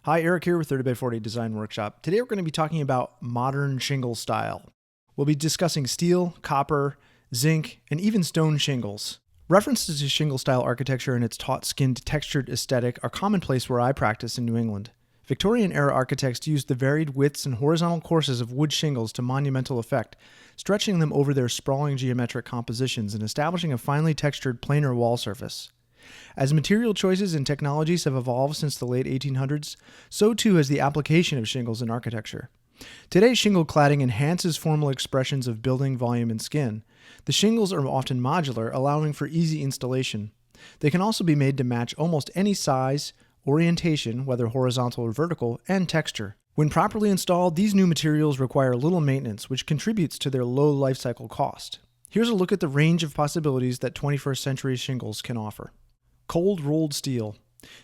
Hi, Eric here with 30x40 Design Workshop. Today we're going to be talking about modern shingle style. We'll be discussing steel, copper, zinc, and even stone shingles. References to shingle style architecture and its taut-skinned textured aesthetic are commonplace where I practice in New England. Victorian-era architects used the varied widths and horizontal courses of wood shingles to monumental effect, stretching them over their sprawling geometric compositions and establishing a finely textured planar wall surface. As material choices and technologies have evolved since the late 1800s, so too has the application of shingles in architecture. Today, shingle cladding enhances formal expressions of building volume and skin. The shingles are often modular, allowing for easy installation. They can also be made to match almost any size, orientation, whether horizontal or vertical, and texture. When properly installed, these new materials require little maintenance, which contributes to their low life cycle cost. Here's a look at the range of possibilities that 21st century shingles can offer. Cold rolled steel.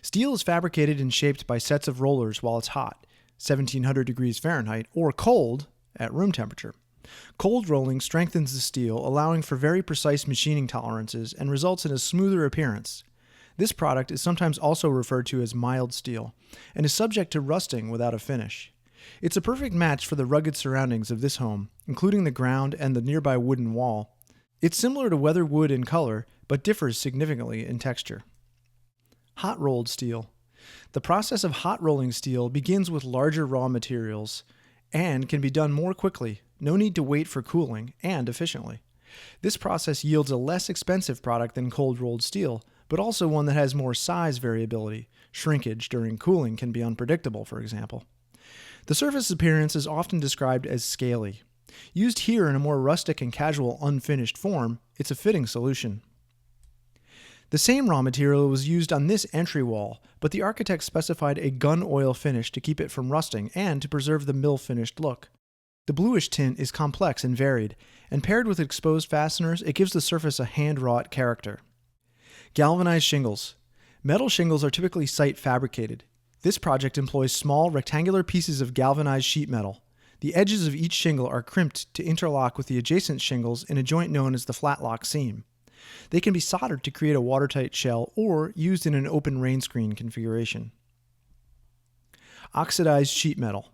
Steel is fabricated and shaped by sets of rollers while it's hot, 1700 degrees Fahrenheit, or cold at room temperature. Cold rolling strengthens the steel, allowing for very precise machining tolerances and results in a smoother appearance. This product is sometimes also referred to as mild steel and is subject to rusting without a finish. It's a perfect match for the rugged surroundings of this home, including the ground and the nearby wooden wall. It's similar to weathered wood in color, but differs significantly in texture. Hot rolled steel. The process of hot rolling steel begins with larger raw materials and can be done more quickly, no need to wait for cooling, and efficiently. This process yields a less expensive product than cold rolled steel, but also one that has more size variability. Shrinkage during cooling can be unpredictable, for example. The surface appearance is often described as scaly. Used here in a more rustic and casual unfinished form, it's a fitting solution. The same raw material was used on this entry wall, but the architect specified a gun oil finish to keep it from rusting and to preserve the mill-finished look. The bluish tint is complex and varied, and paired with exposed fasteners, it gives the surface a hand-wrought character. Galvanized shingles. Metal shingles are typically site fabricated. This project employs small rectangular pieces of galvanized sheet metal. The edges of each shingle are crimped to interlock with the adjacent shingles in a joint known as the flatlock seam. They can be soldered to create a watertight shell or used in an open rain screen configuration. Oxidized sheet metal.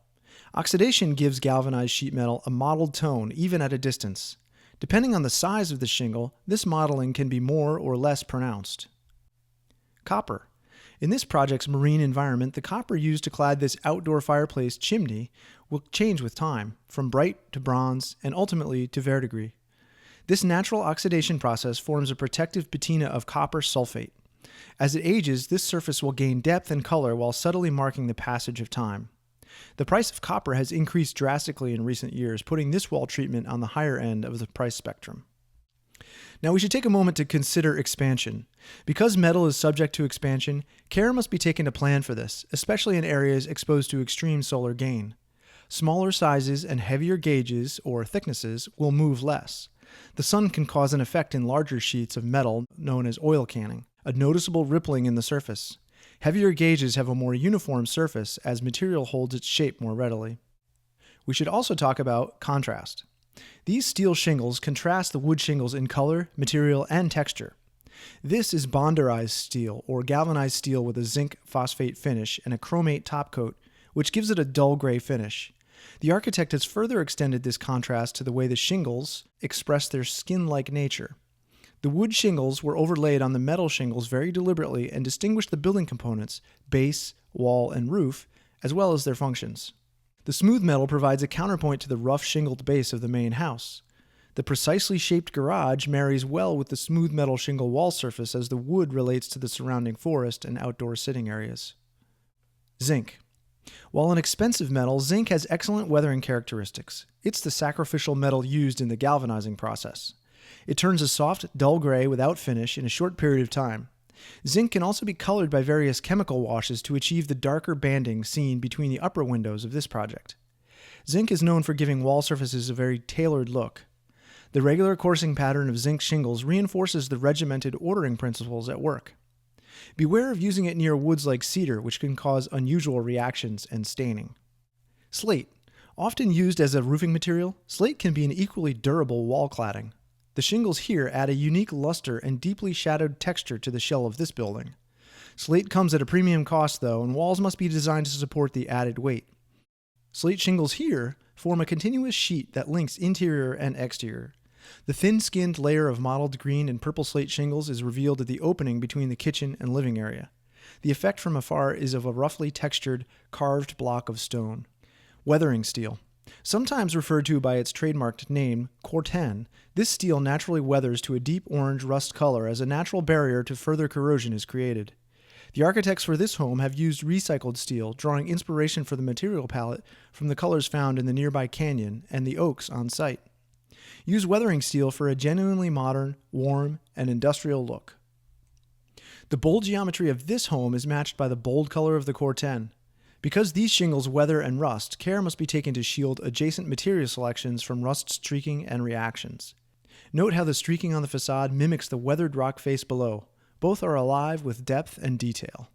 Oxidation gives galvanized sheet metal a mottled tone even at a distance. Depending on the size of the shingle, this mottling can be more or less pronounced. Copper. In this project's marine environment, the copper used to clad this outdoor fireplace chimney will change with time, from bright to bronze and ultimately to verdigris. This natural oxidation process forms a protective patina of copper sulfate. As it ages, this surface will gain depth and color while subtly marking the passage of time. The price of copper has increased drastically in recent years, putting this wall treatment on the higher end of the price spectrum. Now we should take a moment to consider expansion. Because metal is subject to expansion, care must be taken to plan for this, especially in areas exposed to extreme solar gain. Smaller sizes and heavier gauges, or thicknesses, will move less. The sun can cause an effect in larger sheets of metal known as oil canning, a noticeable rippling in the surface. Heavier gauges have a more uniform surface as material holds its shape more readily. We should also talk about contrast. These steel shingles contrast the wood shingles in color, material, and texture. This is bonderized steel, or galvanized steel with a zinc phosphate finish and a chromate topcoat, which gives it a dull gray finish. The architect has further extended this contrast to the way the shingles express their skin-like nature. The wood shingles were overlaid on the metal shingles very deliberately and distinguished the building components, base, wall, and roof, as well as their functions. The smooth metal provides a counterpoint to the rough shingled base of the main house. The precisely shaped garage marries well with the smooth metal shingle wall surface as the wood relates to the surrounding forest and outdoor sitting areas. Zinc. While an expensive metal, zinc has excellent weathering characteristics. It's the sacrificial metal used in the galvanizing process. It turns a soft, dull gray without finish in a short period of time. Zinc can also be colored by various chemical washes to achieve the darker banding seen between the upper windows of this project. Zinc is known for giving wall surfaces a very tailored look. The regular coursing pattern of zinc shingles reinforces the regimented ordering principles at work. Beware of using it near woods like cedar, which can cause unusual reactions and staining. Slate. Often used as a roofing material, slate can be an equally durable wall cladding. The shingles here add a unique luster and deeply shadowed texture to the shell of this building. Slate comes at a premium cost though, and walls must be designed to support the added weight. Slate shingles here form a continuous sheet that links interior and exterior. The thin-skinned layer of mottled green and purple slate shingles is revealed at the opening between the kitchen and living area. The effect from afar is of a roughly textured, carved block of stone. Weathering steel. Sometimes referred to by its trademarked name, Corten, this steel naturally weathers to a deep orange rust color as a natural barrier to further corrosion is created. The architects for this home have used recycled steel, drawing inspiration for the material palette from the colors found in the nearby canyon and the oaks on site. Use weathering steel for a genuinely modern, warm, and industrial look. The bold geometry of this home is matched by the bold color of the Corten. Because these shingles weather and rust, care must be taken to shield adjacent material selections from rust streaking and reactions. Note how the streaking on the facade mimics the weathered rock face below. Both are alive with depth and detail.